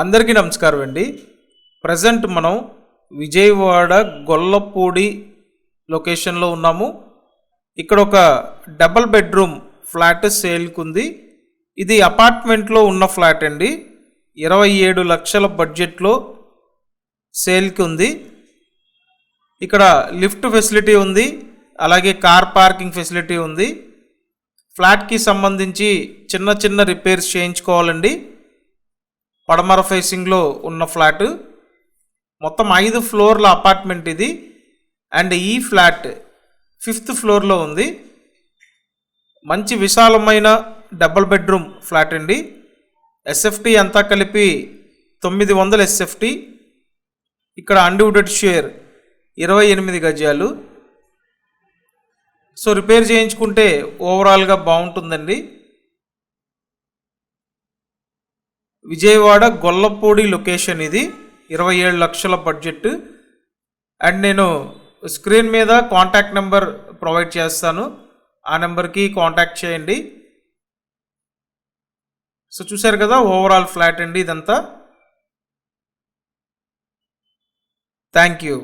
అందరికీ నమస్కారం అండి. ప్రజెంట్ మనం విజయవాడ గొల్లపూడి లొకేషన్లో ఉన్నాము. ఇక్కడ ఒక డబుల్ బెడ్రూమ్ ఫ్లాట్ సేల్కి ఉంది. ఇది అపార్ట్మెంట్లో ఉన్న ఫ్లాట్ అండి. 27 లక్షల బడ్జెట్లో సేల్కి ఉంది. ఇక్కడ లిఫ్ట్ ఫెసిలిటీ ఉంది, అలాగే కార్ పార్కింగ్ ఫెసిలిటీ ఉంది. ఫ్లాట్కి సంబంధించి చిన్న చిన్న రిపేర్స్ చేయించుకోవాలండి. పడమర ఫేసింగ్లో ఉన్న ఫ్లాట్, మొత్తం 5 ఫ్లోర్ల అపార్ట్మెంట్ ఇది. అండ్ ఈ ఫ్లాట్ 5th ఫ్లోర్లో ఉంది. మంచి విశాలమైన డబుల్ బెడ్రూమ్ ఫ్లాట్ అండి. ఎస్ఎఫ్టీ అంతా కలిపి 900 ఎస్ఎఫ్టీ. ఇక్కడ అన్డివైడెడ్ షేర్ 28 గజాలు. సో రిపేర్ చేయించుకుంటే ఓవరాల్గా బాగుంటుందండి. విజయవాడ గొల్లపూడి లొకేషన్ ఇది. 27 లక్షల బడ్జెట్. అండ్ నేను స్క్రీన్ మీద కాంటాక్ట్ నెంబర్ ప్రొవైడ్ చేస్తాను, ఆ నెంబర్కి కాంటాక్ట్ చేయండి. సో చూశారు కదా, ఓవరాల్ ఫ్లాట్ అండి ఇదంతా. Thank you.